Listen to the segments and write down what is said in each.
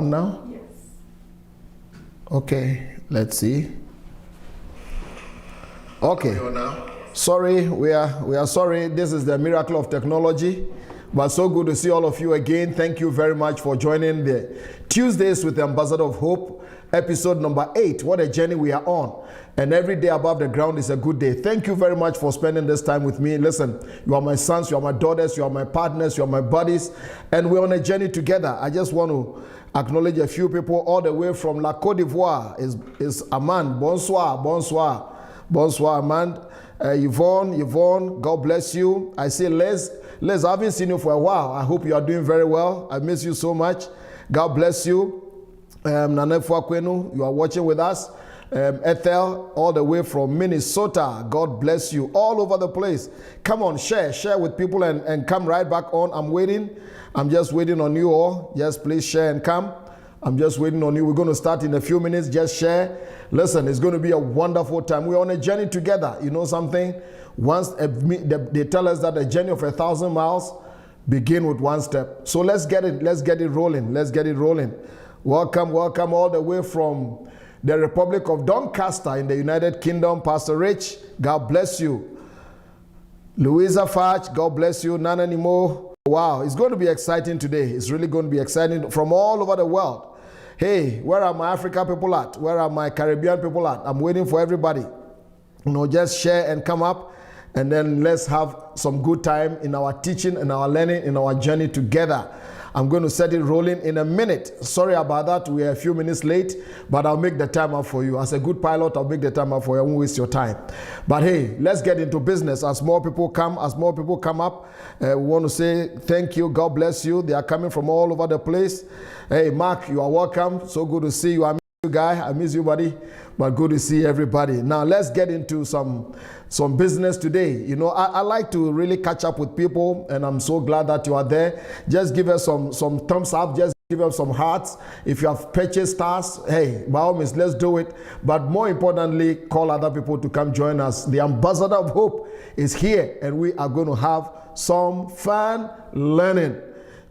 Now? Yes. Okay, let's see. Okay. Sorry, we are sorry. This is the miracle of technology. But so good to see all of you again. Thank you very much for joining the Tuesdays with the Ambassador of Hope, episode number 8. What a journey we are on. And every day above the ground is a good day. Thank you very much for spending this time with me. Listen, you are my sons, you are my daughters, you are my partners, you are my buddies, and we're on a journey together. I just want to acknowledge a few people all the way from La Côte d'Ivoire is Amand. Bonsoir, bonsoir, bonsoir, Amand. Yvonne, God bless you. I say Les, I haven't seen you for a while. I hope you are doing very well. I miss you so much. God bless you. Nane Fuakwenu, you are watching with us. Ethel, all the way from Minnesota. God bless you. All over the place. Come on, share with people and come right back on. I'm waiting. I'm just waiting on you all. Just please share and come. I'm just waiting on you. We're going to start in a few minutes. Just share. Listen, it's going to be a wonderful time. We're on a journey together. You know something? Once they tell us that a journey of 1,000 miles begin with one step. So let's get it rolling. Let's get it rolling. Welcome all the way from the Republic of Doncaster in the United Kingdom. Pastor Rich, God bless you. Louisa Fach, God bless you. Nana Nimo. Wow, it's going to be exciting today. It's really going to be exciting from all over the world. Hey, where are my African people at? Where are my Caribbean people at? I'm waiting for everybody. You know, just share and come up, and then let's have some good time in our teaching and our learning, in our journey together. I'm going to set it rolling in a minute. Sorry about that. We are a few minutes late, but I'll make the time up for you. As a good pilot, I'll make the time up for you. I won't waste your time. But hey, let's get into business. As more people come up, we want to say thank you. God bless you. They are coming from all over the place. Hey, Mark, you are welcome. So good to see you. I miss you, guy. I miss you, buddy. But good to see everybody. Now, let's get into some business today. You know, I like to really catch up with people, and I'm so glad that you are there. Just give us some thumbs up. Just give us some hearts. If you have purchased stars, hey, by all means, let's do it. But more importantly, call other people to come join us. The Ambassador of Hope is here, and we are going to have some fun learning.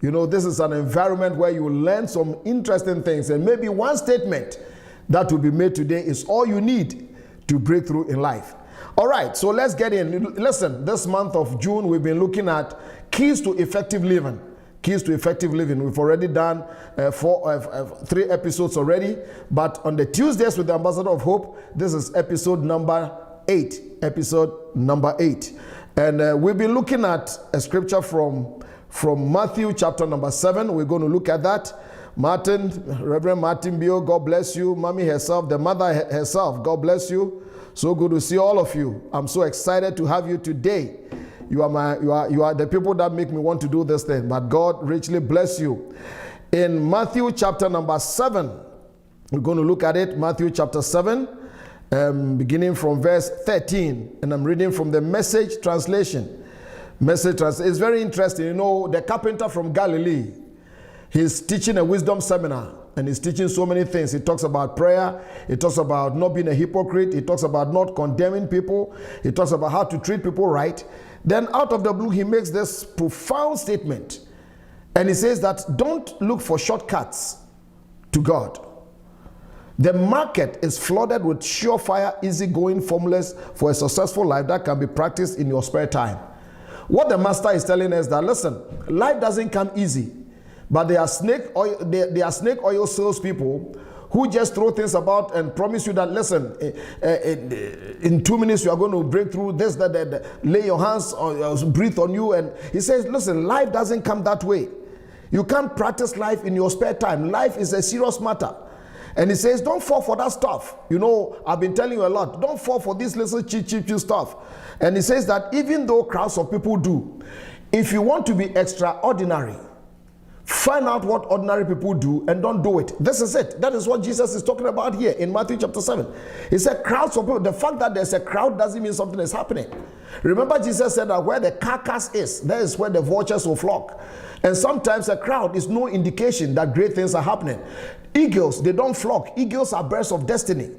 You know, this is an environment where you will learn some interesting things, and maybe one statement that will be made today is all you need to break through in life. All right, so let's get in. Listen, this month of June, we've been looking at keys to effective living. Keys to effective living. We've already done 3 episodes already, but on the Tuesdays with the Ambassador of Hope, this is episode number 8. Episode number 8. And we've been looking at a scripture from Matthew chapter number 7. We're going to look at that. Reverend Martin Bio, God bless you. Mommy herself, the mother herself, God bless you. So good to see all of you. I'm so excited to have you today. You are the people that make me want to do this thing. But God richly bless you. In Matthew chapter number 7, we're going to look at it. Matthew chapter 7, beginning from verse 13. And I'm reading from the Message translation. It's very interesting. You know, the carpenter from Galilee, he's teaching a wisdom seminar, and he's teaching so many things. He talks about prayer. He talks about not being a hypocrite. He talks about not condemning people. He talks about how to treat people right. Then out of the blue, he makes this profound statement. And he says that don't look for shortcuts to God. The market is flooded with surefire, easygoing formulas for a successful life that can be practiced in your spare time. What the master is telling us that, listen, life doesn't come easy. But they are snake oil salespeople who just throw things about and promise you that, listen, in 2 minutes you are going to break through this, that, lay your hands or breathe on you. And he says, listen, life doesn't come that way. You can't practice life in your spare time. Life is a serious matter. And he says, don't fall for that stuff. You know, I've been telling you a lot. Don't fall for this little cheap stuff. And he says that even though crowds of people do, if you want to be extraordinary, find out what ordinary people do and don't do it. This is it. That is what Jesus is talking about here in Matthew chapter 7. He said crowds of people. The fact that there's a crowd doesn't mean something is happening. Remember, Jesus said that where the carcass is, there is where the vultures will flock. And sometimes a crowd is no indication that great things are happening. Eagles, they don't flock. Eagles are birds of destiny.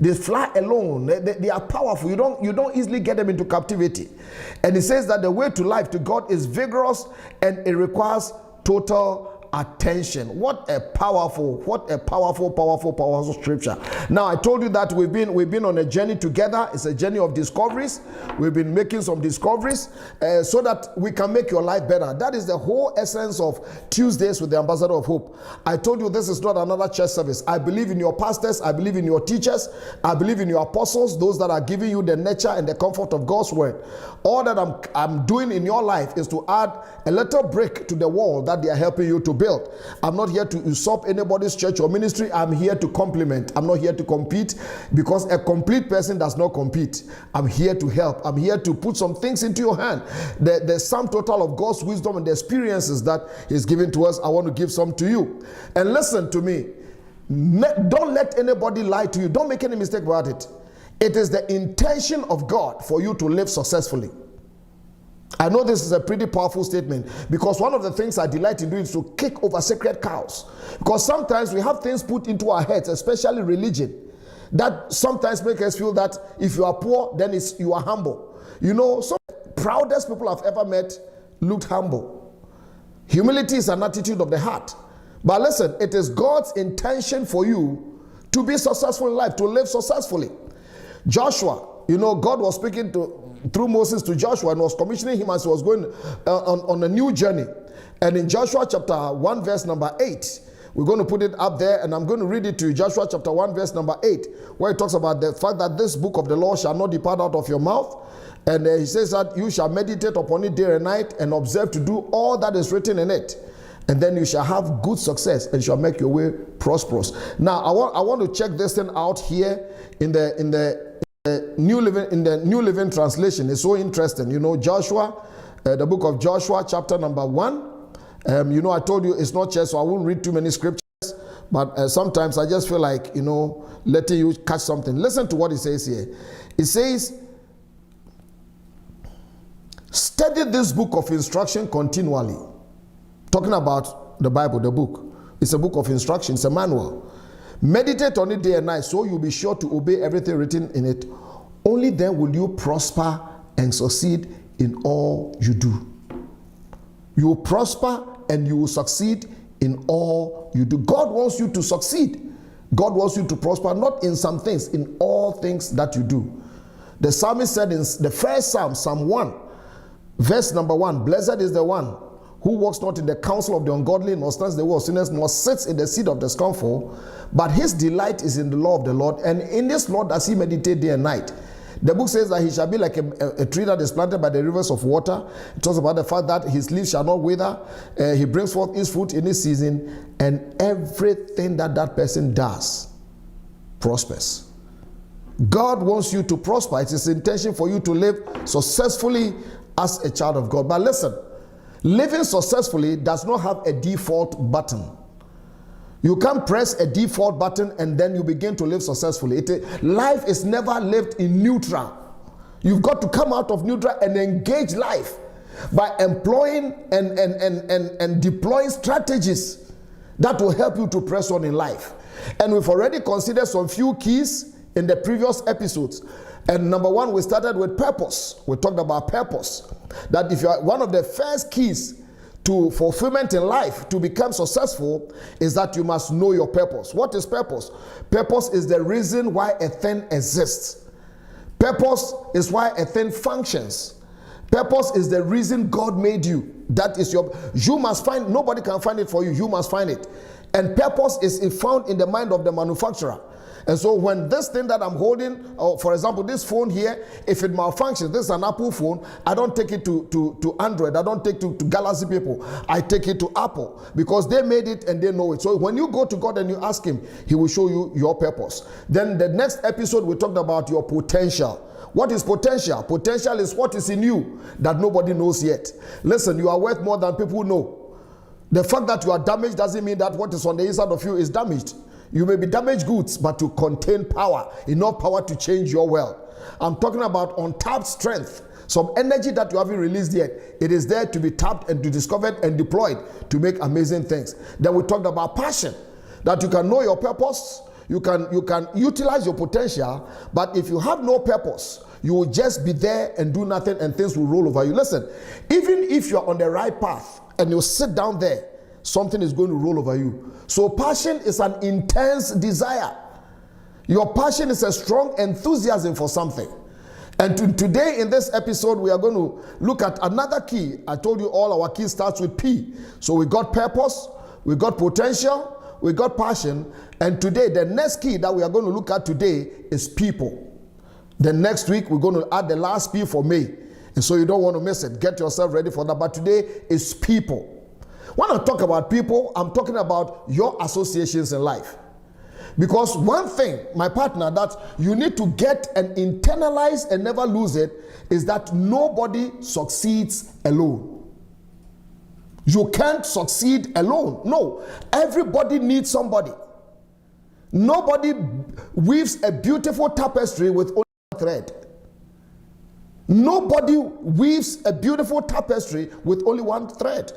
They fly alone. They are powerful. You don't easily get them into captivity. And he says that the way to life to God is vigorous, and it requires total attention. What a powerful scripture. Now, I told you that we've been on a journey together. It's a journey of discoveries. We've been making some discoveries so that we can make your life better. That is the whole essence of Tuesdays with the Ambassador of Hope. I told you this is not another church service. I believe in your pastors. I believe in your teachers. I believe in your apostles, those that are giving you the nature and the comfort of God's word. All that I'm doing in your life is to add a little brick to the wall that they are helping you to build. I'm not here to usurp anybody's church or ministry. I'm here to complement. I'm not here to compete, because a complete person does not compete. I'm here to help. I'm here to put some things into your hand. The sum total of God's wisdom and the experiences that He's given to us, I want to give some to you. And listen to me. Don't let anybody lie to you. Don't make any mistake about it. It is the intention of God for you to live successfully. I know this is a pretty powerful statement, because one of the things I delight in doing is to kick over sacred cows. Because sometimes we have things put into our heads, especially religion, that sometimes make us feel that if you are poor, then you are humble. You know, some of the proudest people I've ever met looked humble. Humility is an attitude of the heart. But listen, it is God's intention for you to be successful in life, to live successfully. Joshua, you know, God was speaking through Moses to Joshua and was commissioning him as he was going on a new journey. And in Joshua chapter 1 verse number 8, we're going to put it up there, and I'm going to read it to you. Joshua chapter 1 verse number 8, where it talks about the fact that this book of the law shall not depart out of your mouth. And he says that you shall meditate upon it day and night, and observe to do all that is written in it. And then you shall have good success and shall make your way prosperous. Now, I want to check this thing out here in the New Living Translation. It's so interesting. You know, Joshua, the book of Joshua, chapter number 1. You know, I told you it's not church, so I won't read too many scriptures. But sometimes I just feel like, you know, letting you catch something. Listen to what it says here. It says, study this book of instruction continually. Talking about the Bible, the book. It's a book of instruction. It's a manual. Meditate on it day and night, so you'll be sure to obey everything written in it. Only then will you prosper and succeed in all you do. You will prosper and you will succeed in all you do. God wants you to succeed. God wants you to prosper, not in some things, in all things that you do. The psalmist said in the first Psalm, Psalm 1, verse number 1, blessed is the one who walks not in the counsel of the ungodly, nor stands in the way of sinners, nor sits in the seat of the scornful, but his delight is in the law of the Lord, and in this law does he meditate day and night. The book says that he shall be like a tree that is planted by the rivers of water. It talks about the fact that his leaves shall not wither. He brings forth his fruit in his season, and everything that person does prospers. God wants you to prosper. It's his intention for you to live successfully as a child of God. But listen, living successfully does not have a default button. You can't press a default button and then you begin to live successfully. Life is never lived in neutral. You've got to come out of neutral and engage life by employing and deploying strategies that will help you to press on in life. And we've already considered some few keys in the previous episodes. And number one, we started with purpose. We talked about purpose. That if you are one of the first keys to fulfillment in life, to become successful, is that you must know your purpose. What is purpose? Purpose is the reason why a thing exists. Purpose is why a thing functions. Purpose is the reason God made you. That is you must find, nobody can find it for you. You must find it. And purpose is found in the mind of the manufacturer. And so when this thing that I'm holding, for example, this phone here, if it malfunctions, this is an Apple phone, I don't take it to Android. I don't take it to Galaxy people. I take it to Apple because they made it and they know it. So when you go to God and you ask him, he will show you your purpose. Then the next episode, we talked about your potential. What is potential? Potential is what is in you that nobody knows yet. Listen, you are worth more than people know. The fact that you are damaged doesn't mean that what is on the inside of you is damaged. You may be damaged goods, but you contain power, enough power to change your world. I'm talking about untapped strength, some energy that you haven't released yet. It is there to be tapped and to discovered and deployed to make amazing things. Then we talked about passion, that you can know your purpose, you can utilize your potential, but if you have no purpose, you will just be there and do nothing and things will roll over you. Listen, even if you're on the right path and you sit down there something is going to roll over you. So passion is an intense desire. Your passion is a strong enthusiasm for something. And today in this episode, we are going to look at another key. I told you all our key starts with P. So we got purpose, we got potential, we got passion. And today, the next key that we are going to look at today is people. The next week, we're going to add the last P for May. And so you don't want to miss it. Get yourself ready for that. But today is people. When I talk about people, I'm talking about your associations in life. Because one thing, my partner, that you need to get and internalize and never lose it is that nobody succeeds alone. You can't succeed alone. No, everybody needs somebody. Nobody weaves a beautiful tapestry with only one thread. Nobody weaves a beautiful tapestry with only one thread.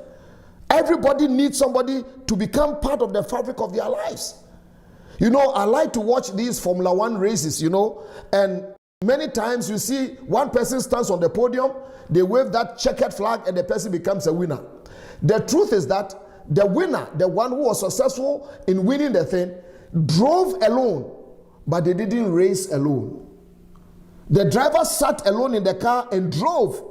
Everybody needs somebody to become part of the fabric of their lives. You know, I like to watch these Formula One races, you know, and many times you see one person stands on the podium, they wave that checkered flag, and the person becomes a winner. The truth is that the winner, the one who was successful in winning the thing, drove alone, but they didn't race alone. The driver sat alone in the car and drove,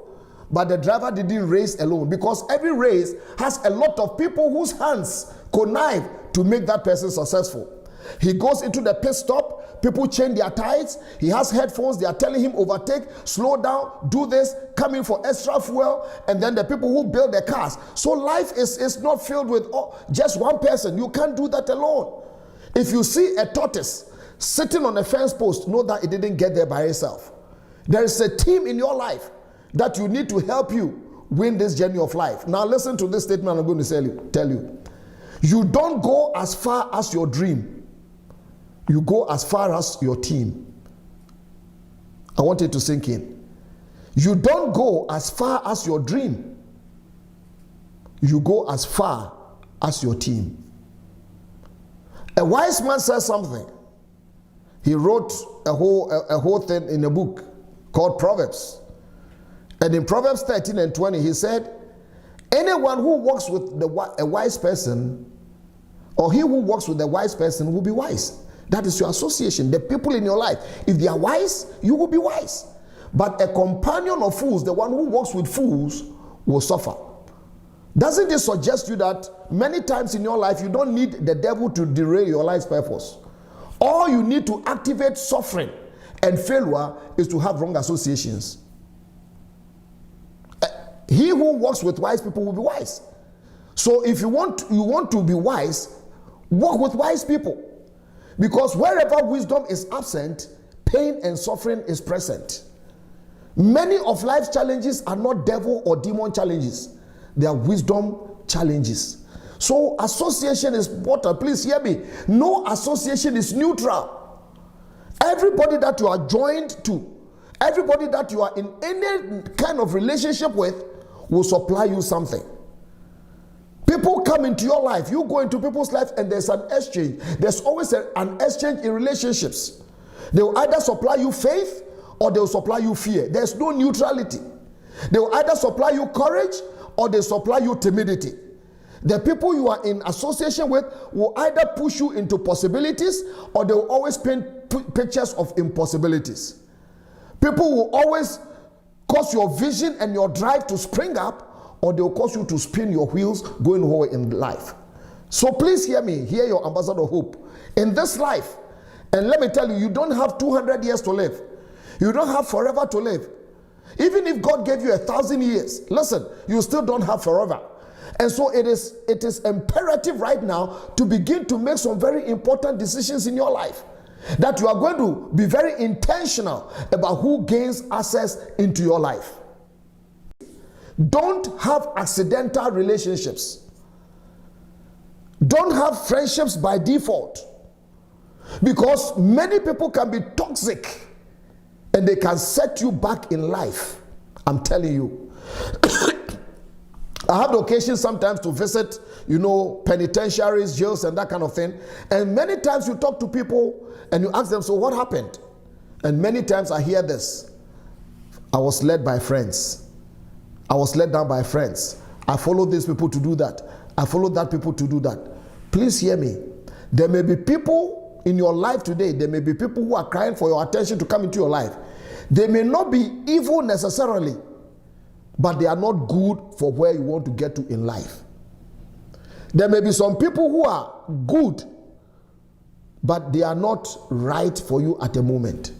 but the driver didn't race alone, because every race has a lot of people whose hands connive to make that person successful. He goes into the pit stop, people change their tires, he has headphones, they are telling him overtake, slow down, do this, come in for extra fuel, and then the people who build the cars. So life is not filled with just one person. You can't do that alone. If you see a tortoise sitting on a fence post, know that it didn't get there by itself. There is a team in your life that you need to help you win this journey of life. Now listen to this statement I'm going to tell you. You don't go as far as your dream. You go as far as your team. I want it to sink in. You don't go as far as your dream. You go as far as your team. A wise man says something. He wrote a whole thing in a book called Proverbs. And in Proverbs 13 and 20, he said, anyone who walks with a wise person, or he who walks with a wise person, will be wise. That is your association, the people in your life. If they are wise, you will be wise. But a companion of fools, the one who walks with fools, will suffer. Doesn't this suggest to you that many times in your life, you don't need the devil to derail your life's purpose? All you need to activate suffering and failure is to have wrong associations. He who walks with wise people will be wise. So if you want to be wise, walk with wise people. Because wherever wisdom is absent, pain and suffering is present. Many of life's challenges are not devil or demon challenges. They are wisdom challenges. So association is important. Please hear me. No association is neutral. Everybody that you are joined to, everybody that you are in any kind of relationship with will supply you something. People come into your life, you go into people's life, and there's an exchange. There's always an exchange in relationships. They will either supply you faith or they will supply you fear. There's no neutrality. They will either supply you courage or they supply you timidity. The people you are in association with will either push you into possibilities or they will always paint pictures of impossibilities. People will always cause your vision and your drive to spring up, or they will cause you to spin your wheels going nowhere in life. So please hear me, hear your ambassador of hope. In this life, and let me tell you, you don't have 200 years to live. You don't have forever to live. Even if God gave you 1,000 years, listen, you still don't have forever. And so it is imperative right now to begin to make some very important decisions in your life. That you are going to be very intentional about who gains access into your life. Don't have accidental relationships. Don't have friendships by default. Because many people can be toxic and they can set you back in life. I'm telling you. I have the occasion sometimes to visit, penitentiaries, jails, and that kind of thing. And many times you talk to people and you ask them, so what happened? And many times I hear this: I was led by friends. I was led down by friends. I followed these people to do that. I followed that people to do that. Please hear me. There may be people in your life today, there may be people who are crying for your attention to come into your life. They may not be evil necessarily, but they are not good for where you want to get to in life. There may be some people who are good, but they are not right for you at the moment.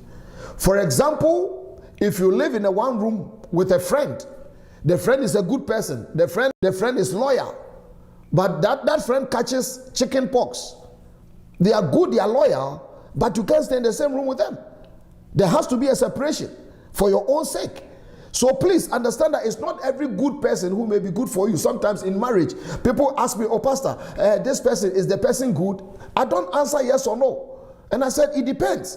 For example, if you live in a one room with a friend, the friend is a good person, the friend is loyal, but that friend catches chicken pox. They are good, they are loyal, but you can't stay in the same room with them. There has to be a separation for your own sake. So please understand that it's not every good person who may be good for you. Sometimes in marriage, people ask me, oh pastor, this person, is the person good? I don't answer yes or no. And I said, it depends.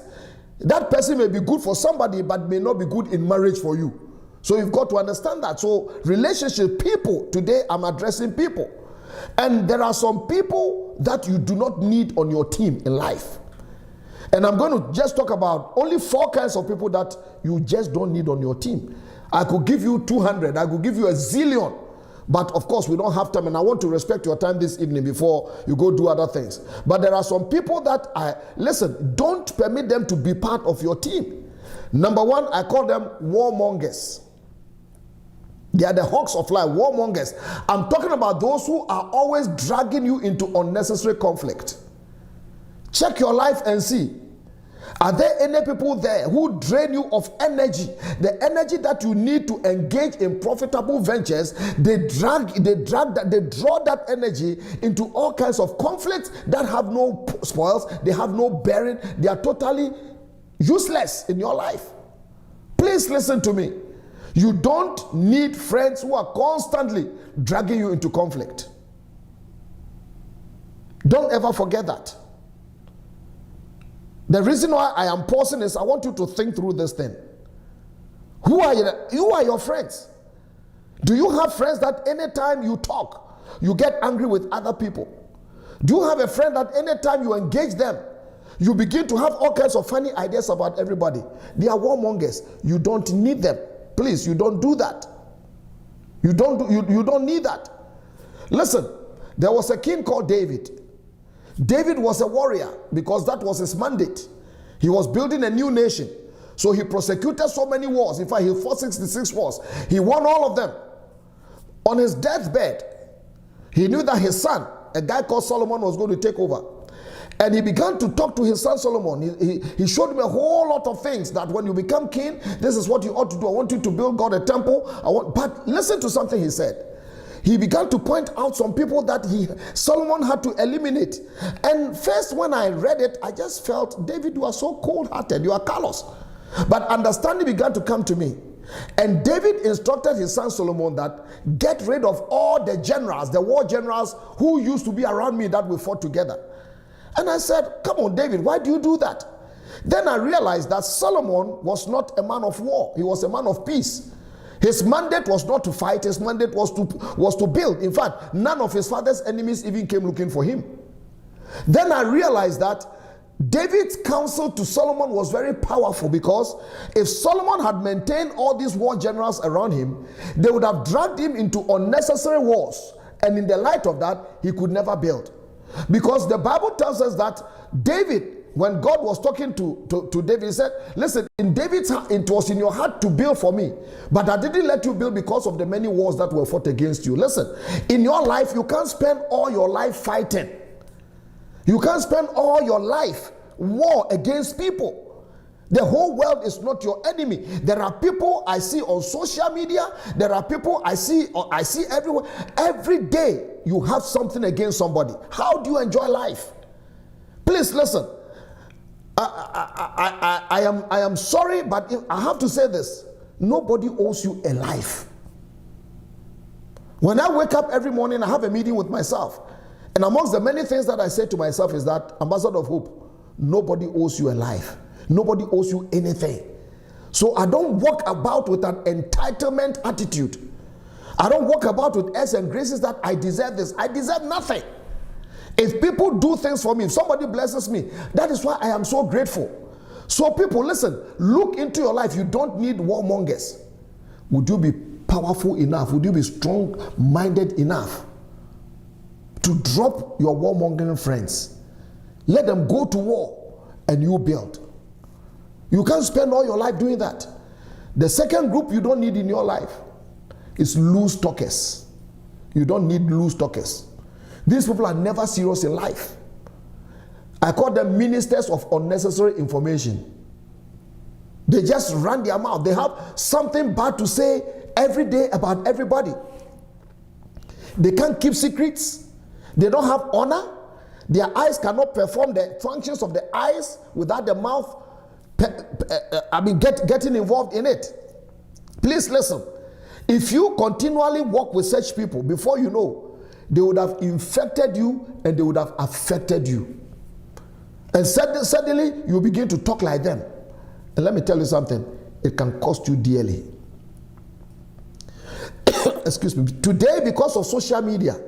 That person may be good for somebody, but may not be good in marriage for you. So you've got to understand that. So relationship, people, today I'm addressing people. And there are some people that you do not need on your team in life. And I'm going to just talk about only 4 kinds of people that you just don't need on your team. I could give you 200, I could give you a zillion. But of course, we don't have time, and I want to respect your time this evening before you go do other things. But there are some people that listen, don't permit them to be part of your team. Number 1, I call them warmongers. They are the hawks of life, warmongers. I'm talking about those who are always dragging you into unnecessary conflict. Check your life and see. Are there any people there who drain you of energy? The energy that you need to engage in profitable ventures, they draw that energy into all kinds of conflicts that have no spoils, they have no bearing, they are totally useless in your life. Please listen to me. You don't need friends who are constantly dragging you into conflict. Don't ever forget that. The reason why I am pausing is I want you to think through this thing. Who are your friends? Do you have friends that anytime you talk, you get angry with other people? Do you have a friend that anytime you engage them, you begin to have all kinds of funny ideas about everybody? They are warmongers. You don't need them. Please, you don't do that. You don't need that. Listen, there was a king called David. David was a warrior because that was his mandate. He was building a new nation. So he prosecuted so many wars. In fact, he fought 66 wars. He won all of them. On his deathbed, he knew that his son, a guy called Solomon, was going to take over. And he began to talk to his son Solomon. He showed him a whole lot of things that when you become king, this is what you ought to do. I want you to build God a temple. But listen to something he said. He began to point out some people that Solomon had to eliminate. And first when I read it, I just felt, David, you are so cold-hearted, you are callous. But understanding began to come to me. And David instructed his son Solomon that get rid of all the generals, the war generals who used to be around me that we fought together. And I said, come on, David, why do you do that? Then I realized that Solomon was not a man of war. He was a man of peace. His mandate was not to fight. His mandate was to build. In fact, none of his father's enemies even came looking for him. Then I realized that David's counsel to Solomon was very powerful, because if Solomon had maintained all these war generals around him, they would have dragged him into unnecessary wars. And in the light of that, he could never build. Because the Bible tells us that David, when God was talking to David, he said, listen, in David's heart, it was in your heart to build for me, but I didn't let you build because of the many wars that were fought against you. Listen, in your life, you can't spend all your life fighting. You can't spend all your life war against people. The whole world is not your enemy. There are people I see on social media. There are people I see everywhere. Every day you have something against somebody. How do you enjoy life? Please listen. I am sorry, but I have to say this. Nobody owes you a life. When I wake up every morning, I have a meeting with myself. And amongst the many things that I say to myself is that, Ambassador of Hope, nobody owes you a life. Nobody owes you anything. So I don't walk about with an entitlement attitude. I don't walk about with airs and graces that I deserve this. I deserve nothing. If people do things for me, if somebody blesses me, that is why I am so grateful. So people, listen, look into your life. You don't need warmongers. Would you be powerful enough? Would you be strong-minded enough to drop your warmongering friends. Let them go to war and you build. You can't spend all your life doing that. The second group you don't need in your life is loose talkers. You don't need loose talkers. These people are never serious in life. I call them ministers of unnecessary information. They just run their mouth. They have something bad to say every day about everybody. They can't keep secrets. They don't have honor. Their eyes cannot perform the functions of the eyes without the mouth getting involved in it. Please listen. If you continually walk with such people, before you know, they would have infected you and they would have affected you. And suddenly you begin to talk like them. And let me tell you something, it can cost you dearly. Excuse me. Today, because of social media,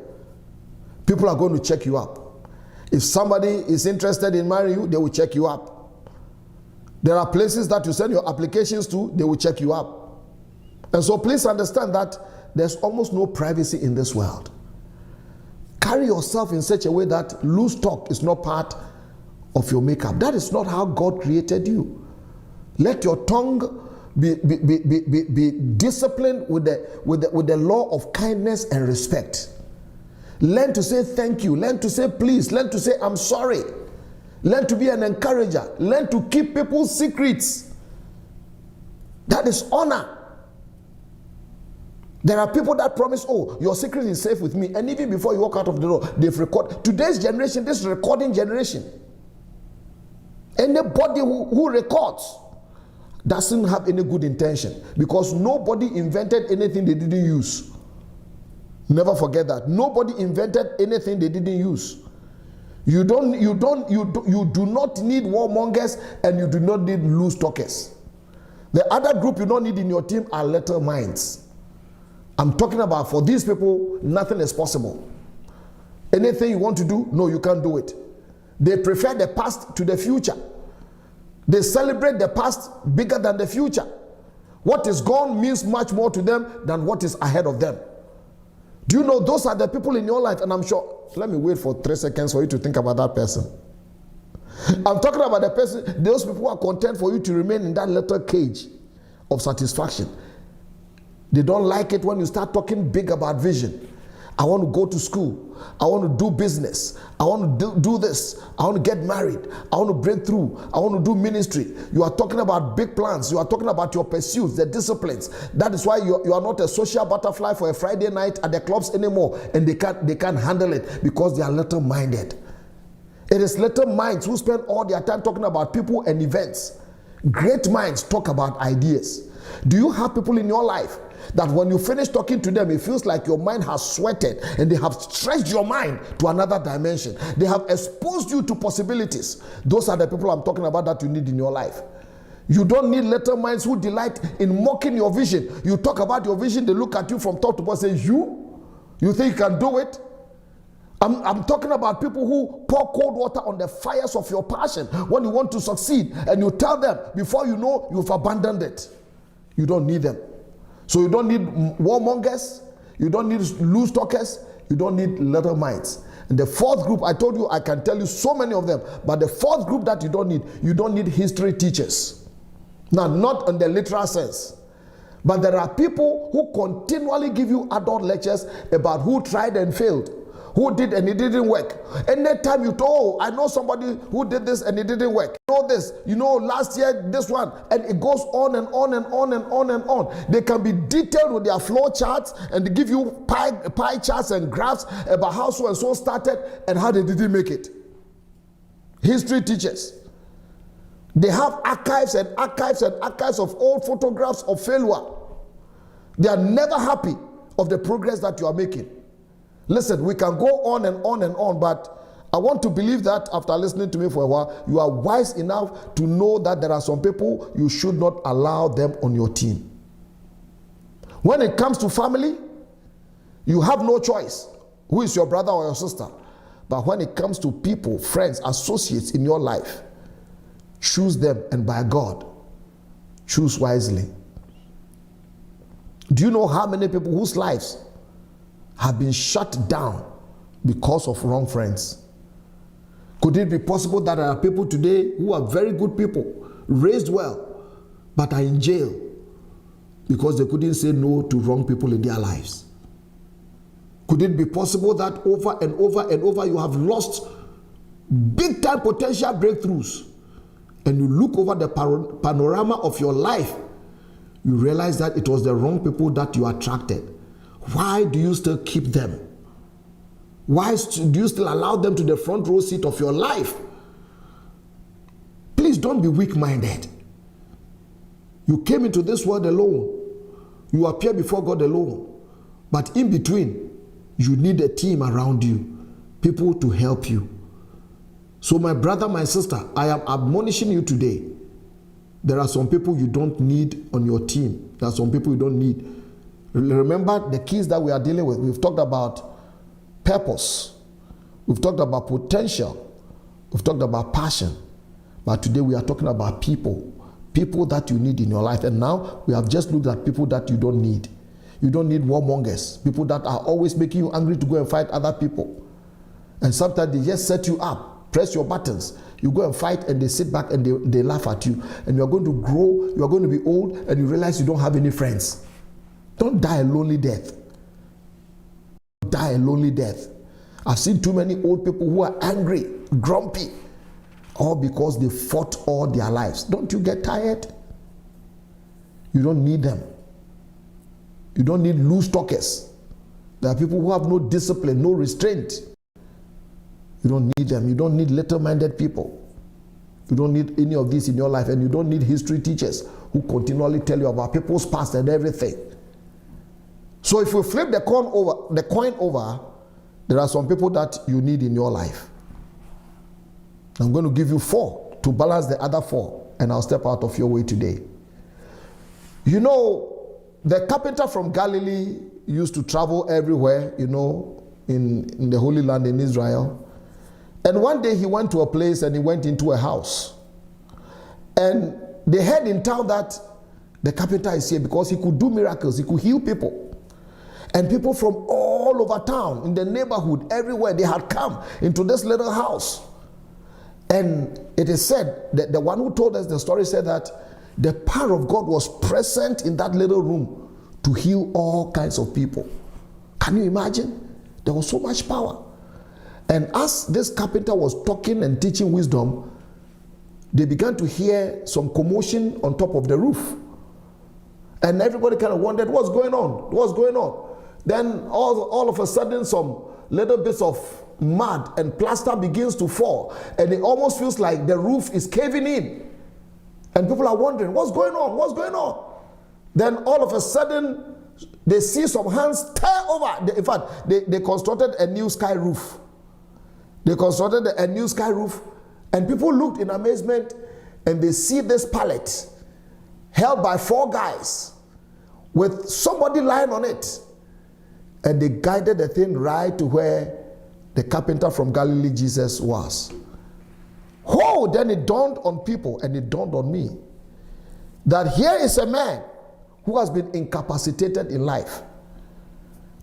people are going to check you up. If somebody is interested in marrying you, they will check you up. There are places that you send your applications to, they will check you up. And so please understand that there's almost no privacy in this world. Carry yourself in such a way that loose talk is not part of your makeup. That is not how God created you. Let your tongue be disciplined with the law of kindness and respect. Learn to say thank you. Learn to say please. Learn to say I'm sorry. Learn to be an encourager. Learn to keep people's secrets. That is honor. There are people that promise, oh, your secret is safe with me. And even before you walk out of the door, they've recorded. Today's generation, this recording generation, anybody who records doesn't have any good intention, because nobody invented anything they didn't use. Never forget that. Nobody invented anything they didn't use. You do not need warmongers, and you do not need loose talkers. The other group you don't need in your team are little minds. I'm talking about, for these people, nothing is possible. Anything you want to do, no, you can't do it. They prefer the past to the future. They celebrate the past bigger than the future. What is gone means much more to them than what is ahead of them. Do you know those are the people in your life? And I'm sure, let me wait for 3 seconds for you to think about that person. I'm talking about the person, those people who are content for you to remain in that little cage of satisfaction. They don't like it when you start talking big about vision. I want to go to school. I want to do business. I want to do this. I want to get married. I want to break through. I want to do ministry. You are talking about big plans. You are talking about your pursuits, the disciplines. That is why you are not a social butterfly for a Friday night at the clubs anymore. And they can't handle it because they are little-minded. It is little minds who spend all their time talking about people and events. Great minds talk about ideas. Do you have people in your life that when you finish talking to them, it feels like your mind has sweated and they have stretched your mind to another dimension? They have exposed you to possibilities. Those are the people I'm talking about that you need in your life. You don't need little minds who delight in mocking your vision. You talk about your vision, they look at you from top to bottom and say, you think you can do it? I'm talking about people who pour cold water on the fires of your passion when you want to succeed, and you tell them before you know you've abandoned it. You don't need them. So you don't need warmongers, you don't need loose talkers, you don't need little minds. And the fourth group, I told you, I can tell you so many of them, but the fourth group that you don't need history teachers. Now, not in the literal sense, but there are people who continually give you adult lectures about who tried and failed, who did and it didn't work. Anytime you talk, oh, I know somebody who did this and it didn't work. You know this, last year this one, and it goes on and on and on and on and on. They can be detailed with their flow charts, and they give you pie charts and graphs about how so and so started and how they didn't make it. History teachers. They have archives and archives and archives of old photographs of failure. They are never happy of the progress that you are making. Listen, we can go on and on and on, but I want to believe that after listening to me for a while, you are wise enough to know that there are some people you should not allow them on your team. When it comes to family, you have no choice who is your brother or your sister. But when it comes to people, friends, associates in your life, choose them, and by God, choose wisely. Do you know how many people whose lives have been shut down because of wrong friends? Could it be possible that there are people today who are very good people, raised well, but are in jail because they couldn't say no to wrong people in their lives? Could it be possible that over and over and over you have lost big time potential breakthroughs, and you look over the panorama of your life, you realize that it was the wrong people that you attracted? Why do you still keep them? Why do you still allow them to the front row seat of your life? Please don't be weak-minded. You came into this world alone. You appear before God alone. But in between, you need a team around you, people to help you. So my brother, my sister, I am admonishing you today. There are some people you don't need on your team. There are some people you don't need. Remember the keys that we are dealing with. We've talked about purpose. We've talked about potential. We've talked about passion. But today we are talking about people. People that you need in your life. And now we have just looked at people that you don't need. You don't need warmongers. People that are always making you angry to go and fight other people. And sometimes they just set you up, press your buttons. You go and fight and they sit back and they laugh at you. And you are going to grow, you are going to be old, and you realize you don't have any friends. Don't die a lonely death. Die a lonely death. I've seen too many old people who are angry, grumpy, all because they fought all their lives. Don't you get tired? You don't need them. You don't need loose talkers. There are people who have no discipline, no restraint. You don't need them. You don't need little-minded people. You don't need any of this in your life, and you don't need history teachers who continually tell you about people's past and everything. So if you flip the coin over, there are some people that you need in your life. I'm going to give you 4 to balance the other 4, and I'll step out of your way today. You know, the carpenter from Galilee used to travel everywhere, you know, in the Holy Land in Israel. And one day he went to a place and he went into a house. And they heard in town that the carpenter is here because he could do miracles, he could heal people. And people from all over town, in the neighborhood, everywhere, they had come into this little house. And it is said that the one who told us the story said that the power of God was present in that little room to heal all kinds of people. Can you imagine? There was so much power. And as this carpenter was talking and teaching wisdom, they began to hear some commotion on top of the roof. And everybody kind of wondered, what's going on? What's going on? Then all of a sudden, some little bits of mud and plaster begins to fall. And it almost feels like the roof is caving in. And people are wondering, what's going on? What's going on? Then all of a sudden, they see some hands tear over. In fact, they constructed a new sky roof. They constructed a new sky roof, and people looked in amazement, and they see this pallet held by 4 guys with somebody lying on it. And they guided the thing right to where the carpenter from Galilee, Jesus, was. Oh, then it dawned on people, and it dawned on me, that here is a man who has been incapacitated in life.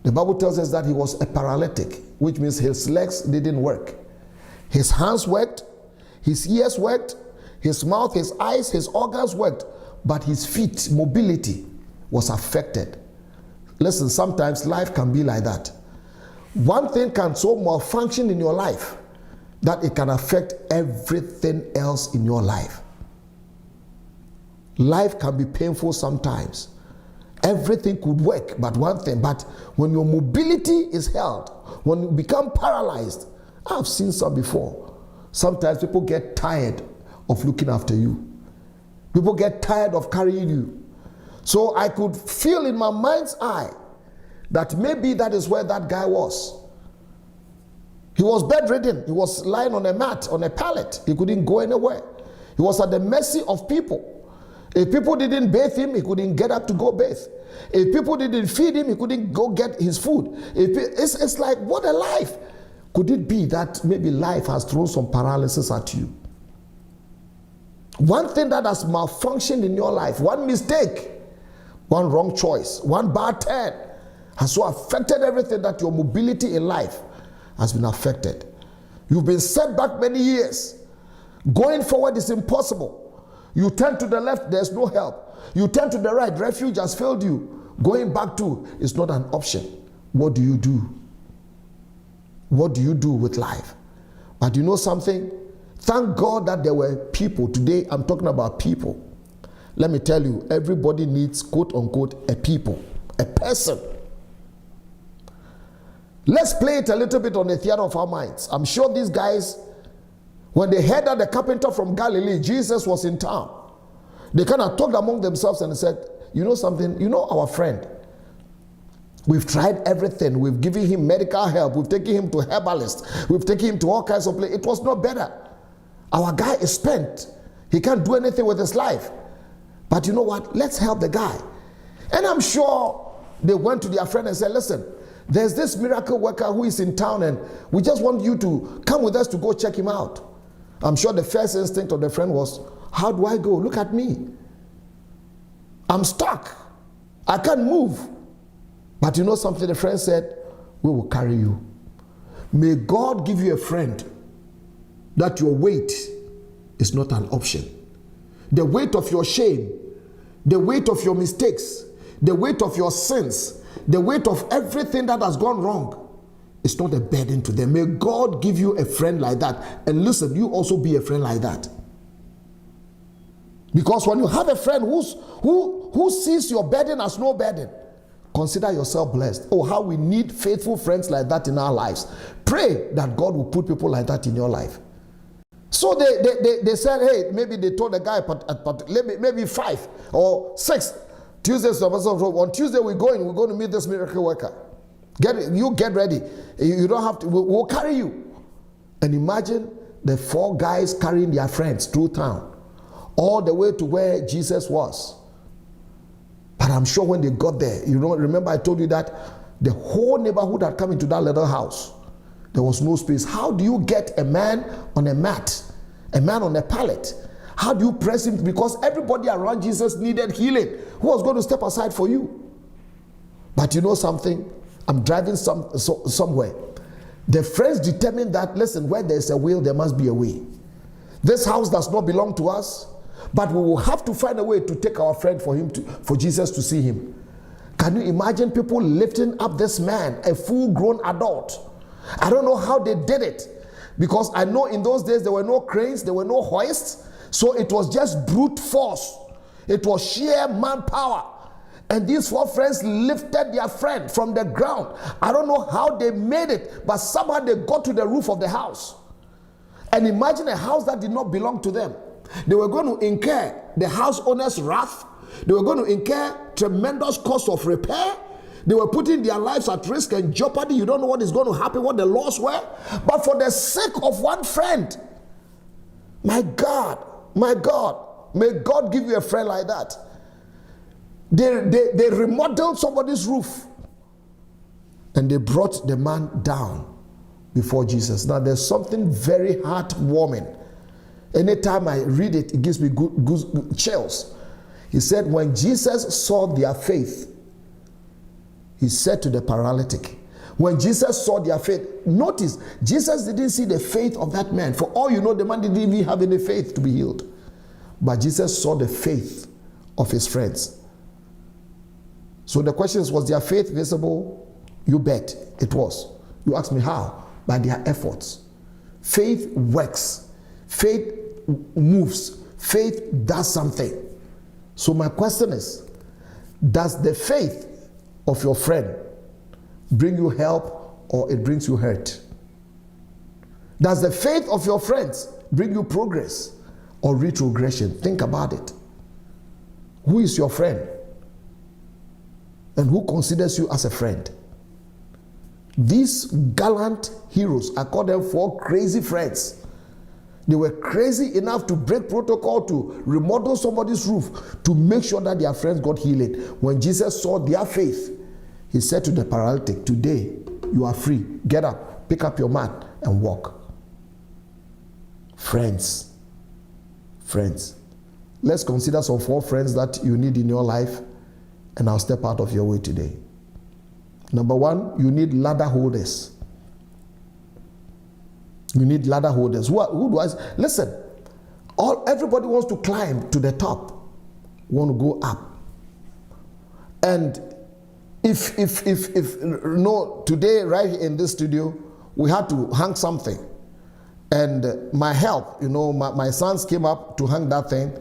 The Bible tells us that he was a paralytic, which means his legs didn't work. His hands worked, his ears worked, his mouth, his eyes, his organs worked, but his feet, mobility, was affected. Listen, sometimes life can be like that. One thing can so malfunction in your life that it can affect everything else in your life. Life can be painful sometimes. Everything could work but one thing. But when your mobility is held, when you become paralyzed, I've seen some before. Sometimes people get tired of looking after you. People get tired of carrying you. So I could feel in my mind's eye that maybe that is where that guy was. He was bedridden. He was lying on a mat, on a pallet. He couldn't go anywhere. He was at the mercy of people. If people didn't bathe him, he couldn't get up to go bathe. If people didn't feed him, he couldn't go get his food. It's like, what a life. Could it be that maybe life has thrown some paralysis at you? One thing that has malfunctioned in your life, one mistake, one wrong choice, one bad turn, has so affected everything that your mobility in life has been affected. You've been set back many years. Going forward is impossible. You turn to the left, there's no help. You turn to the right, refuge has failed you. Going back to is not an option. What do you do? What do you do with life? But you know something? Thank God that there were people. Today I'm talking about people. Let me tell you, everybody needs, quote unquote, a people, a person. Let's play it a little bit on the theater of our minds. I'm sure these guys, when they heard that the carpenter from Galilee, Jesus, was in town, they kind of talked among themselves and said, you know something, you know our friend, we've tried everything. We've given him medical help. We've taken him to herbalists. We've taken him to all kinds of places. It was not better. Our guy is spent. He can't do anything with his life. But you know what? Let's help the guy. And I'm sure they went to their friend and said, listen, there's this miracle worker who is in town and we just want you to come with us to go check him out. I'm sure the first instinct of the friend was, how do I go? Look at me. I'm stuck. I can't move. But you know something? The friend said, we will carry you. May God give you a friend that your weight is not an option. The weight of your shame, the weight of your mistakes, the weight of your sins, the weight of everything that has gone wrong is not a burden to them. May God give you a friend like that. And listen, you also be a friend like that. Because when you have a friend who sees your burden as no burden, consider yourself blessed. Oh, how we need faithful friends like that in our lives. Pray that God will put people like that in your life. So they said, hey, maybe they told the guy, maybe 5 or 6. On Tuesday we're going to meet this miracle worker. Get ready. You don't have to, we'll carry you. And imagine the 4 guys carrying their friends through town, all the way to where Jesus was. But I'm sure when they got there, you know, remember I told you that the whole neighborhood had come into that little house. There was no space. How do you get a man on a mat, a man on a pallet? How do you press him? Because everybody around Jesus needed healing. Who was going to step aside for you? But you know something? I'm driving somewhere. The friends determined that, listen, where there's a will, there must be a way. This house does not belong to us, but we will have to find a way to take our friend for Jesus to see him. Can you imagine people lifting up this man, a full-grown adult? I don't know how they did it, because I know in those days there were no cranes, there were no hoists, so it was just brute force. It was sheer manpower. And these 4 friends lifted their friend from the ground. I don't know how they made it, but somehow they got to the roof of the house. And imagine a house that did not belong to them. They were going to incur the house owner's wrath. They were going to incur tremendous cost of repair. They were putting their lives at risk and jeopardy. You don't know what is going to happen, what the laws were. But for the sake of one friend, my God, may God give you a friend like that. They remodeled somebody's roof and they brought the man down before Jesus. Now there's something very heartwarming. Anytime I read it, it gives me good chills. He said, when Jesus saw their faith, he said to the paralytic, when Jesus saw their faith, notice, Jesus didn't see the faith of that man. For all you know, the man didn't even have any faith to be healed. But Jesus saw the faith of his friends. So the question is, was their faith visible? You bet it was. You ask me how? By their efforts. Faith works. Faith moves. Faith does something. So my question is, does the faith of your friend bring you help or it brings you hurt? Does the faith of your friends bring you progress or retrogression? Think about it. Who is your friend? And who considers you as a friend? These gallant heroes, I call them 4 crazy friends. They were crazy enough to break protocol, to remodel somebody's roof, to make sure that their friends got healing. When Jesus saw their faith, he said to the paralytic, today you are free. Get up, pick up your mat and walk. Friends. Let's consider some 4 friends that you need in your life, and I'll step out of your way today. Number 1, you need ladder holders. You need ladder holders. Who do I? Listen, everybody wants to climb to the top, want to go up. And if today right in this studio, we had to hang something. And my help, my sons came up to hang that thing.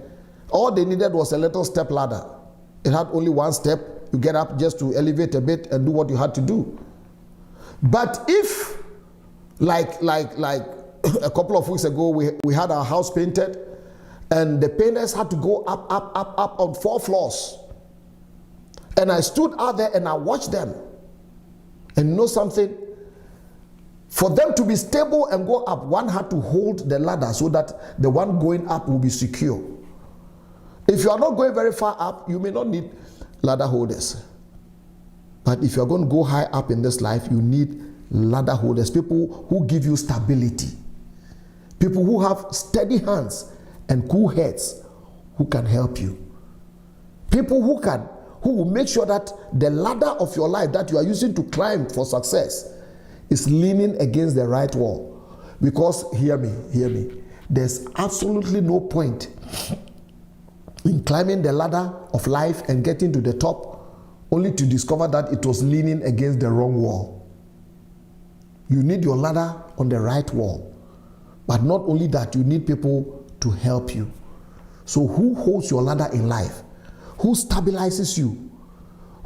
All they needed was a little step ladder. It had only one step. You get up just to elevate a bit and do what you had to do. But if, like a couple of weeks ago, we had our house painted, and the painters had to go up on 4 floors. And I stood out there and I watched them. And you know something? For them to be stable and go up, one had to hold the ladder so that the one going up will be secure. If you are not going very far up, you may not need ladder holders. But if you are going to go high up in this life, you need ladder holders, people who give you stability, people who have steady hands and cool heads, who can help you, people who will make sure that the ladder of your life that you are using to climb for success is leaning against the right wall. Because hear me, there's absolutely no point in climbing the ladder of life and getting to the top only to discover that it was leaning against the wrong wall. You need your ladder on the right wall. But not only that, you need people to help you. So who holds your ladder in life? Who stabilizes you?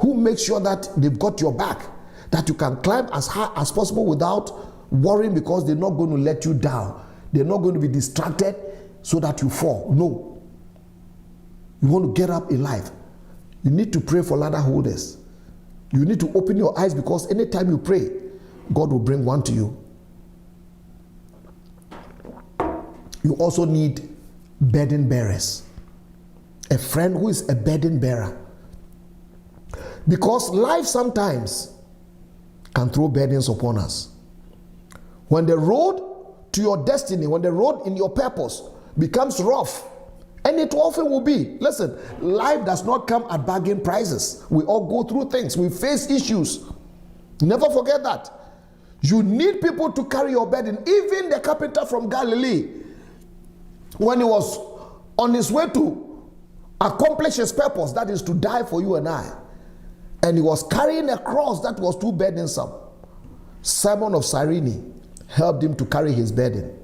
Who makes sure that they've got your back, that you can climb as high as possible without worrying because they're not going to let you down. They're not going to be distracted so that you fall. No. You want to get up in life. You need to pray for ladder holders. You need to open your eyes, because anytime you pray, God will bring one to you. You also need burden bearers. A friend who is a burden bearer. Because life sometimes can throw burdens upon us. When the road to your destiny, when the road in your purpose becomes rough, and it often will be. Listen, life does not come at bargain prices. We all go through things. We face issues. Never forget that. You need people to carry your burden. Even the carpenter from Galilee, when he was on his way to accomplish his purpose, that is to die for you and I, and he was carrying a cross that was too burdensome, Simon of Cyrene helped him to carry his burden.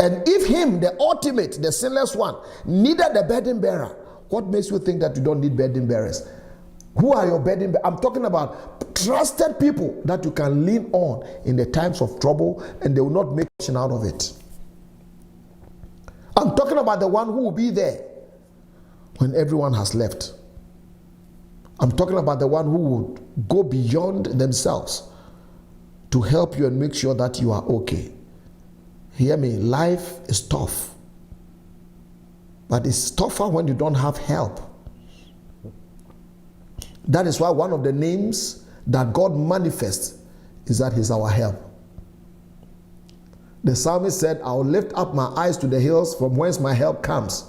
And if him, the ultimate, the sinless one, needed a burden bearer, what makes you think that you don't need burden bearers? Who are your burden bearers? I'm talking about trusted people that you can lean on in the times of trouble, and they will not make action out of it. I'm talking about the one who will be there when everyone has left. I'm talking about the one who would go beyond themselves to help you and make sure that you are okay. Hear me, life is tough. But it's tougher when you don't have help. That is why one of the names that God manifests is that He's our help. The psalmist said, I will lift up my eyes to the hills from whence my help comes.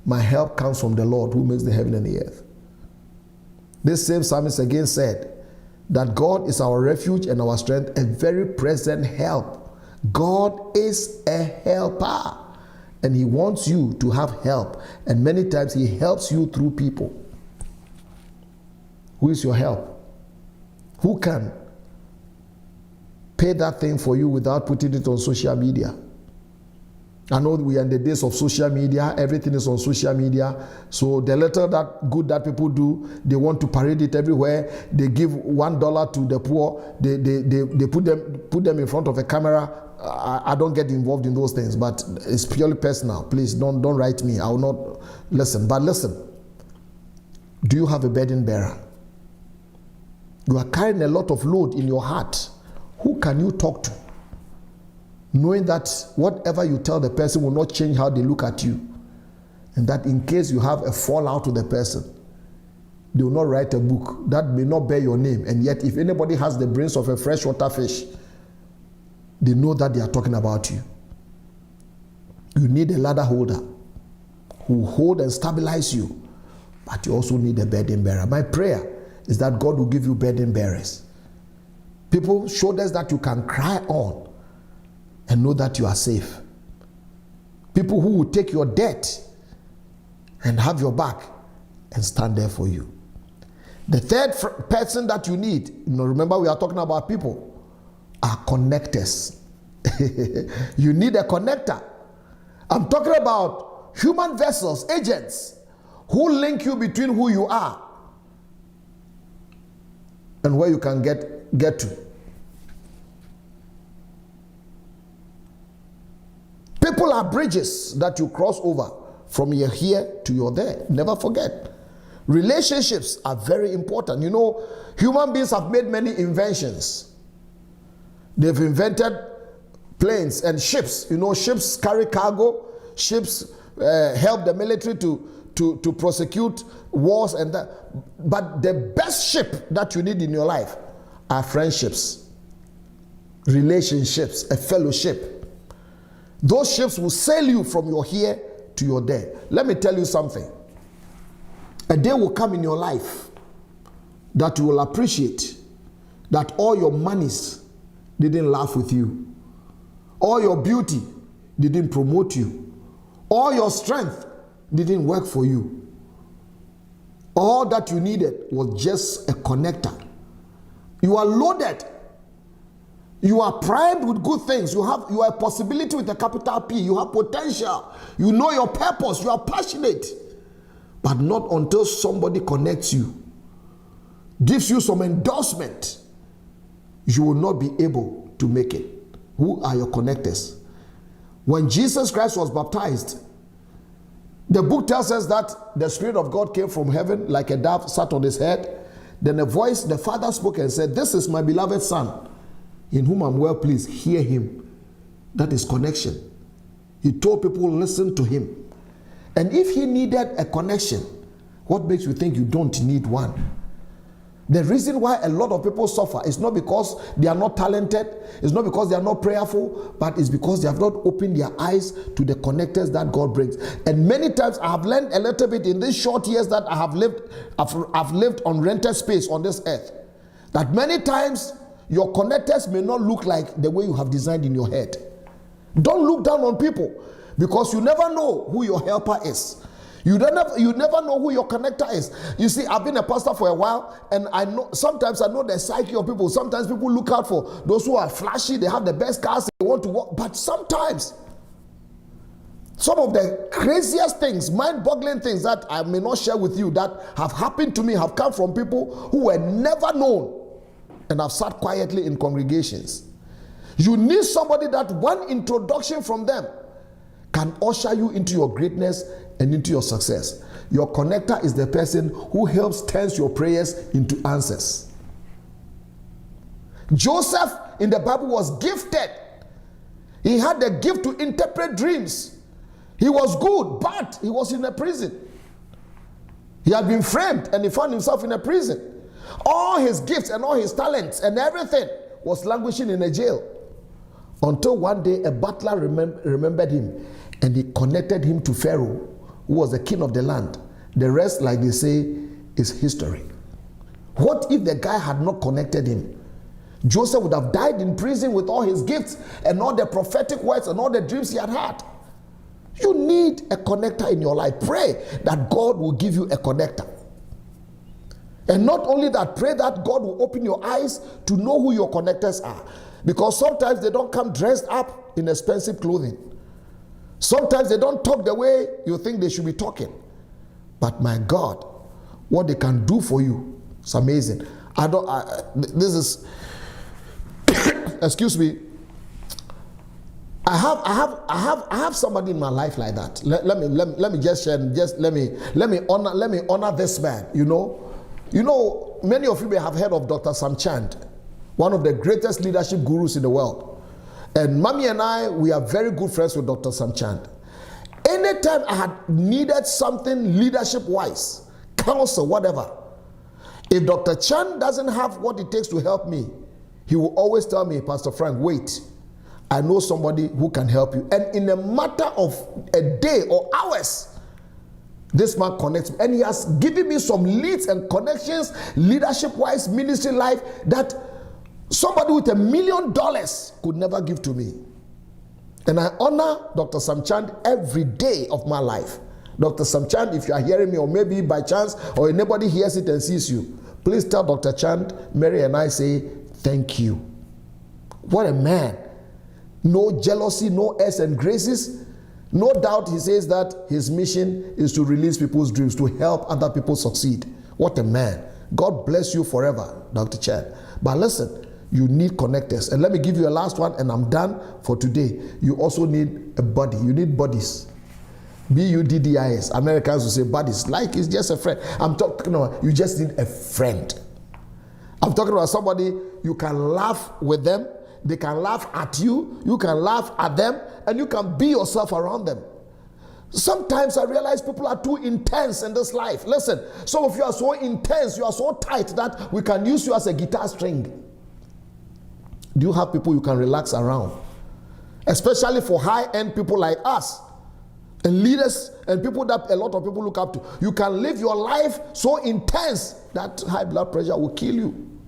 My help comes from the Lord who makes the heaven and the earth. This same psalmist again said that God is our refuge and our strength, a very present help. God is a helper, and He wants you to have help, and many times He helps you through people. Who is your help? Who can pay that thing for you without putting it on social media? I know we are in the days of social media. Everything is on social media. So the little that good that people do, they want to parade it everywhere. They give $1 to the poor. They put them in front of a camera. I don't get involved in those things, but it's purely personal. Please don't write me. I will not listen. But listen, do you have a burden bearer? You are carrying a lot of load in your heart. Who can you talk to? Knowing that whatever you tell the person will not change how they look at you. And that in case you have a fallout with the person, they will not write a book that may not bear your name. And yet if anybody has the brains of a freshwater fish, they know that they are talking about you. You need a ladder holder who will hold and stabilize you. But you also need a burden bearer. My prayer is that God will give you burden bearers. People, shoulders that you can cry on. and know that you are safe. People who will take your debt and have your back and stand there for you. The third person that you need, remember we are talking about people, are connectors. You need a connector. I'm talking about human vessels, agents, who link you between who you are and where you can get to. People are bridges that you cross over from your here to your there. Never forget. Relationships are very important. Human beings have made many inventions. They've invented planes and ships. Ships carry cargo. Ships help the military to prosecute wars and that. But the best ship that you need in your life are friendships, relationships, a fellowship. Those ships will sail you from your here to your there. Let me tell you something. A day will come in your life that you will appreciate that all your monies didn't laugh with you. All your beauty didn't promote you. All your strength didn't work for you. All that you needed was just a connector. You are loaded. You are primed with good things. You are a possibility with a capital P. You have potential. You know your purpose. You are passionate. But not until somebody connects you, gives you some endorsement, you will not be able to make it. Who are your connectors? When Jesus Christ was baptized, the book tells us that the Spirit of God came from heaven like a dove, sat on his head. Then a voice, the Father spoke and said, "This is my beloved Son, in whom I'm well pleased. Hear him." That is connection. He told people, listen to him. And if he needed a connection, what makes you think you don't need one? The reason why a lot of people suffer is not because they are not talented, it's not because they are not prayerful, but it's because they have not opened their eyes to the connectors that God brings. And many times I have learned a little bit in these short years that I have lived, I've lived on rented space on this earth, that many times your connectors may not look like the way you have designed in your head. Don't look down on people, because you never know who your helper is. You never know who your connector is. You see, I've been a pastor for a while, and sometimes I know the psyche of people. Sometimes people look out for those who are flashy, they have the best cars, they want to work. But sometimes, some of the craziest things, mind-boggling things that I may not share with you that have happened to me have come from people who were never known and have sat quietly in congregations. You need somebody that one introduction from them can usher you into your greatness and into your success. Your connector is the person who helps turn your prayers into answers. Joseph in the Bible was gifted. He had the gift to interpret dreams. He was good, but he was in a prison. He had been framed and he found himself in a prison. All his gifts and all his talents and everything was languishing in a jail. Until one day a butler remembered him and he connected him to Pharaoh, who was the king of the land. The rest, like they say, is history. What if the guy had not connected him? Joseph would have died in prison with all his gifts and all the prophetic words and all the dreams he had had. You need a connector in your life. Pray that God will give you a connector. And not only that, pray that God will open your eyes to know who your connectors are. Because sometimes they don't come dressed up in expensive clothing. Sometimes they don't talk the way you think they should be talking. But my God, what they can do for you is amazing. Excuse me. I have somebody in my life like that. Let me just share. Let me honor this man. You know, many of you may have heard of Dr. Sam Chand, one of the greatest leadership gurus in the world. And Mommy and I, we are very good friends with Dr. Sam Chand. Anytime I had needed something leadership-wise, counsel, whatever, if Dr. Chand doesn't have what it takes to help me, he will always tell me, Pastor Frank, wait, I know somebody who can help you. And in a matter of a day or hours, this man connects me. And he has given me some leads and connections, leadership-wise, ministry life, that somebody with $1 million could never give to me. And I honor Dr. Samchand every day of my life. Dr. Samchand, if you are hearing me, or maybe by chance, or anybody hears it and sees you, please tell Dr. Chand, Mary and I say, thank you. What a man. No jealousy, no airs and graces. No doubt he says that his mission is to release people's dreams, to help other people succeed. What a man. God bless you forever, Dr. Chand. But listen, you need connectors. And let me give you a last one, and I'm done for today. You also need a buddy. You need buddies. B-U-D-D-I-S. Americans will say buddies. Like it's just a friend. I'm talking about you just need a friend. I'm talking about somebody you can laugh with them. They can laugh at you. You can laugh at them. And you can be yourself around them. Sometimes I realize people are too intense in this life. Listen, some of you are so intense, you are so tight that we can use you as a guitar string. Do you have people you can relax around? Especially for high-end people like us and leaders and people that a lot of people look up to. You can live your life so intense that high blood pressure will kill you.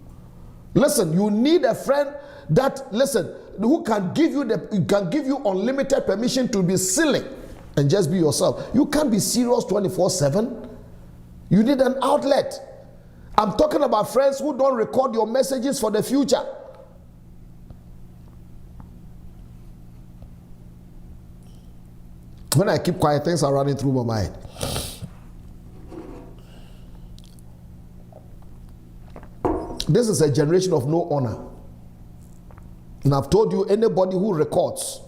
Listen, you need a friend that, listen, who can give you unlimited permission to be silly and just be yourself. You can't be serious 24/7. You need an outlet. I'm talking about friends who don't record your messages for the future. When I keep quiet, things are running through my mind. This is a generation of no honor. And I've told you, anybody who records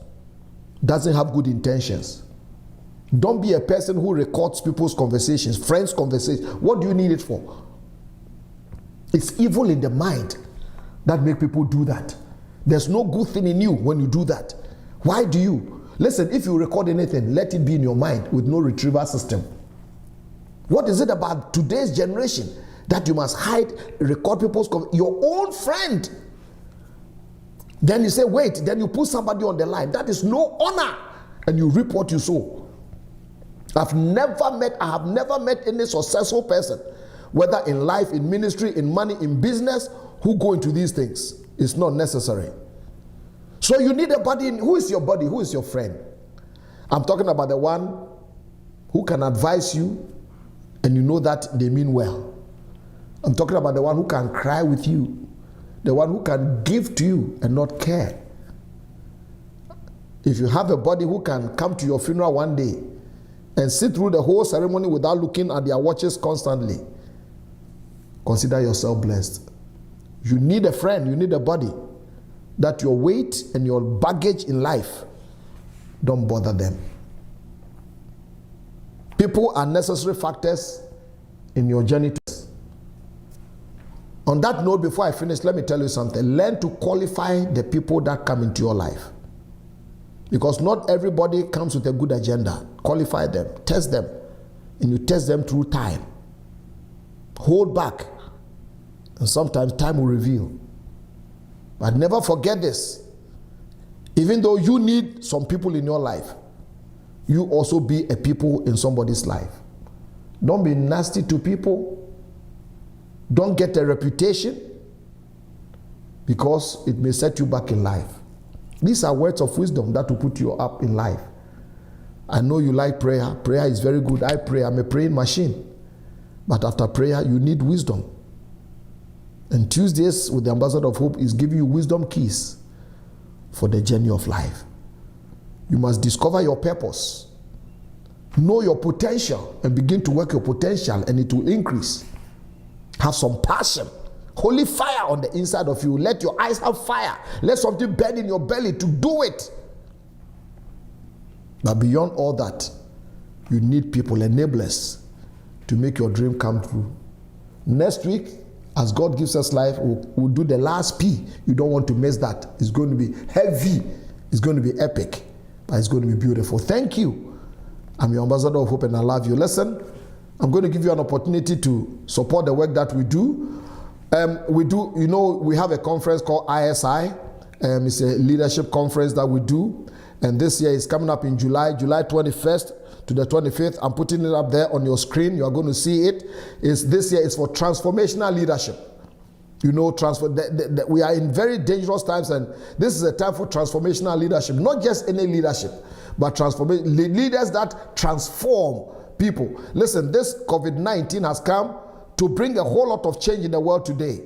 doesn't have good intentions. Don't be a person who records people's conversations, friends' conversations. What do you need it for? It's evil in the mind that make people do that. There's no good thing in you when you do that. Why do you? Listen, if you record anything, let it be in your mind with no retrieval system. What is it about today's generation that you must hide, record people's your own friend? Then you say, wait, then you put somebody on the line. That is no honor. And you reap what you sow. I have never met any successful person, whether in life, in ministry, in money, in business, who go into these things. It's not necessary. So you need a buddy. Who is your buddy? Who is your friend? I'm talking about the one who can advise you and you know that they mean well. I'm talking about the one who can cry with you, the one who can give to you and not care. If you have a buddy who can come to your funeral one day and sit through the whole ceremony without looking at their watches constantly, consider yourself blessed. You need a friend, you need a buddy, that your weight and your baggage in life don't bother them. People are necessary factors in your journey. On that note, before I finish, let me tell you something. Learn to qualify the people that come into your life. Because not everybody comes with a good agenda. Qualify them, test them, and you test them through time. Hold back, and sometimes time will reveal. But never forget this. Even though you need some people in your life, you also be a people in somebody's life. Don't be nasty to people. Don't get a reputation, because it may set you back in life. These are words of wisdom that will put you up in life. I know you like prayer. Prayer is very good. I pray. I'm a praying machine. But after prayer, you need wisdom. And Tuesdays with the Ambassador of Hope is giving you wisdom keys for the journey of life. You must discover your purpose. Know your potential and begin to work your potential, and it will increase. Have some passion. Holy fire on the inside of you. Let your eyes have fire. Let something burn in your belly to do it. But beyond all that, you need people, enablers, to make your dream come true. Next week, as God gives us life, we'll do the last P. You don't want to miss that. It's going to be heavy. It's going to be epic. But it's going to be beautiful. Thank you. I'm your Ambassador of Hope, and I love you. Listen, I'm going to give you an opportunity to support the work that we do. We have a conference called ISI. It's a leadership conference that we do. And this year is coming up in July 21st to the 25th. I'm putting it up there on your screen. You are going to see it. This year is for transformational leadership. You know, we are in very dangerous times, and this is a time for transformational leadership. Not just any leadership, but leaders that transform people. Listen, this COVID-19 has come to bring a whole lot of change in the world today.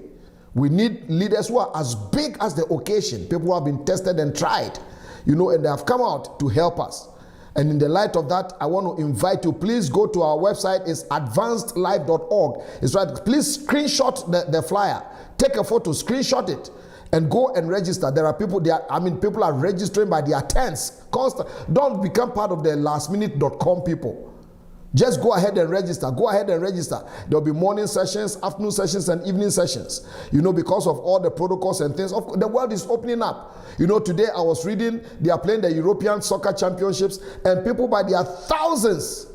We need leaders who are as big as the occasion. People who have been tested and tried, you know, and they have come out to help us. And in the light of that, I want to invite you, please go to our website. It's advancedlife.org. It's right. Please screenshot the flyer. Take a photo, screenshot it, and go and register. There are people there. People are registering by their tens. Constant. Don't become part of the lastminute.com people. Just go ahead and register. Go ahead and register. There'll be morning sessions, afternoon sessions, and evening sessions. You know, because of all the protocols and things, the world is opening up. You know, today I was reading, they are playing the European Soccer Championships, and people by their thousands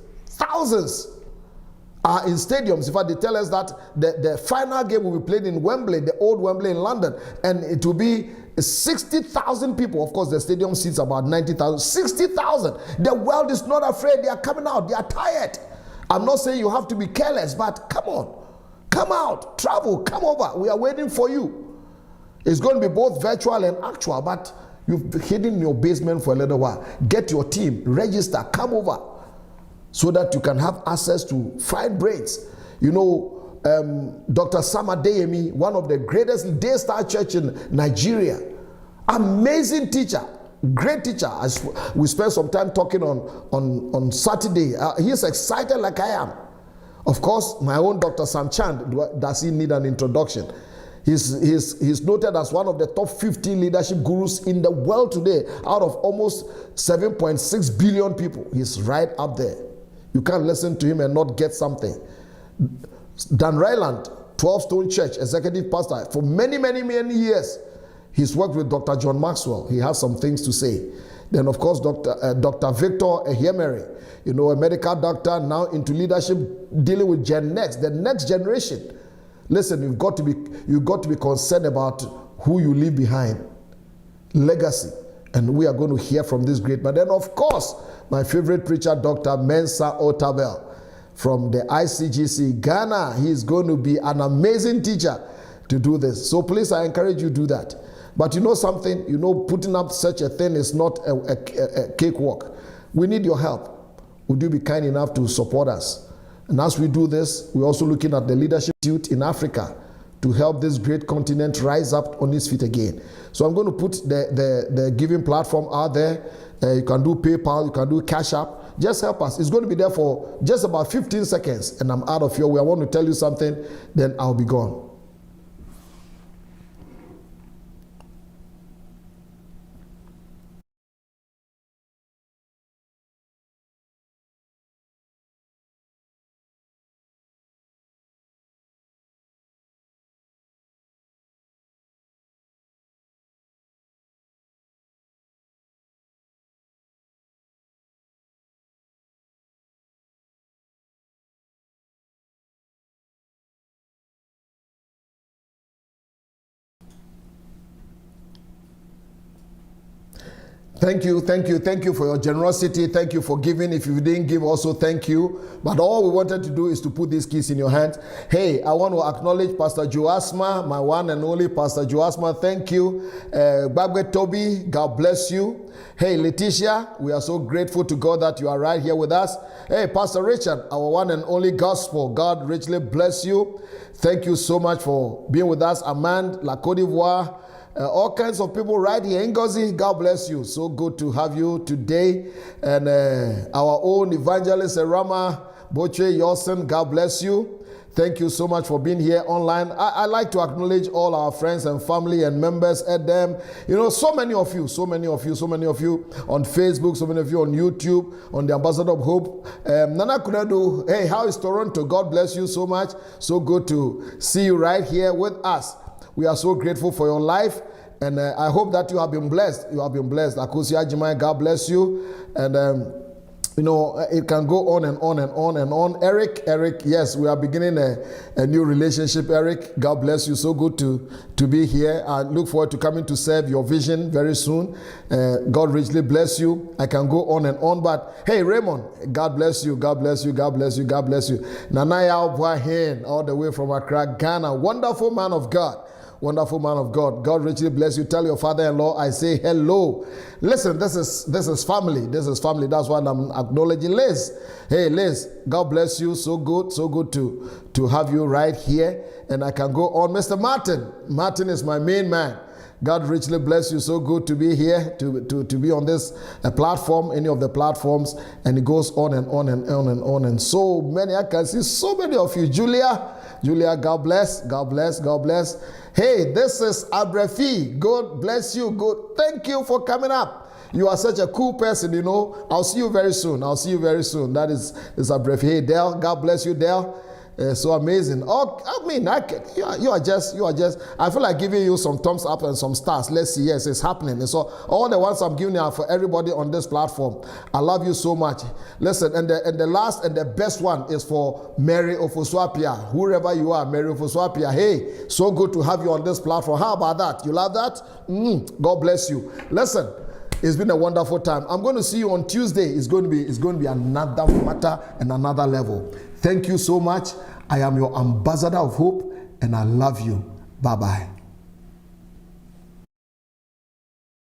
are in stadiums. In fact, they tell us that the final game will be played in Wembley, the old Wembley in London, and it will be 60,000 people. Of course, the stadium seats about 90,000. 60,000. The world is not afraid. They are coming out. They are tired. I'm not saying you have to be careless, but come on. Come out. Travel. Come over. We are waiting for you. It's going to be both virtual and actual, but you've hidden in your basement for a little while. Get your team. Register. Come over so that you can have access to fine brains. You know, Dr. Sam Adeyemi, one of the greatest Daystar Church in Nigeria, amazing teacher, great teacher. We spent some time talking on Saturday. He's excited like I am. Of course, my own Dr. Sam Chand, does he need an introduction? He's noted as one of the top 15 leadership gurus in the world today, out of almost 7.6 billion people. He's right up there. You can't listen to him and not get something. Dan Ryland, 12 Stone Church, executive pastor, for many years, he's worked with Dr. John Maxwell. He has some things to say. Then, of course, Dr. Victor Ehiemery, you know, a medical doctor now into leadership, dealing with Gen Next, the next generation. Listen, you've got to be concerned about who you leave behind, legacy, and we are going to hear from this great man. Then, of course, my favorite preacher, Dr. Mensa Otabel, from the ICGC Ghana. He's going to be an amazing teacher to do this. So please, I encourage you to do that. But you know something, you know, putting up such a thing is not a cakewalk. We need your help. Would you be kind enough to support us? And as we do this, we're also looking at the leadership institute in Africa to help this great continent rise up on its feet again. So I'm going to put the giving platform out there. You can do PayPal, you can do Cash App. Just help us. It's going to be there for just about 15 seconds, and I'm out of your way. I want to tell you something, then I'll be gone. Thank you for your generosity. Thank you for giving. If you didn't give, also thank you. But all we wanted to do is to put these keys in your hands. Hey, I want to acknowledge Pastor Joasma, my one and only Pastor Joasma. Thank you. Bagwe Toby, God bless you. Hey, Letitia, we are so grateful to God that you are right here with us. Hey, Pastor Richard, our one and only gospel, God richly bless you. Thank you so much for being with us. Amand, La Côte d'Ivoire, all kinds of people right here. Ngozi, God bless you. So good to have you today. And our own evangelist, Rama Boche Yosen, God bless you. Thank you so much for being here online. I like to acknowledge all our friends and family and members at them. You know, so many of you on Facebook, so many of you on YouTube, on the Ambassador of Hope. Nana Kunedu, hey, how is Toronto? God bless you so much. So good to see you right here with us. We are so grateful for your life, and I hope that you have been blessed. You have been blessed. Akosia Jimai, God bless you. And You know, it can go on and on and on and on. Eric, yes, we are beginning a new relationship. Eric, God bless you. So good to be here. I look forward to coming to serve your vision very soon. God richly bless you. I can go on and on, but hey, Raymond, God bless you. God bless you. God bless you. God bless you. Nanaya Ofosu-Appiah, all the way from Accra, Ghana. Wonderful man of God. Wonderful man of God. God richly bless you. Tell your father-in-law I say hello. Listen, this is family. This is family. That's why I'm acknowledging Liz. Hey, Liz, God bless you. So good to have you right here. And I can go on. Mr. Martin. Martin is my main man. God richly bless you. So good to be here, to be on this platform, any of the platforms. And it goes on and on and on and on. And so many, I can see so many of you. Julia, God bless. God bless. God bless. Hey, this is Abrefi. God bless you. Good. Thank you for coming up. You are such a cool person, you know. I'll see you very soon. That is Abrefi. Hey, Dale. God bless you, Dale. So amazing. Oh, I mean, you are just. I feel like giving you some thumbs up and some stars. Let's see. Yes, it's happening. And so all the ones I'm giving are for everybody on this platform. I love you so much. Listen, and the last and the best one is for Mary Ofosu-Appiah. Whoever you are, Mary Ofosu-Appiah. Hey, so good to have you on this platform. How about that? You love that? God bless you. Listen. It's been a wonderful time. I'm going to see you on Tuesday. It's going to be another matter and another level. Thank you so much. I am your ambassador of hope, and I love you. Bye-bye.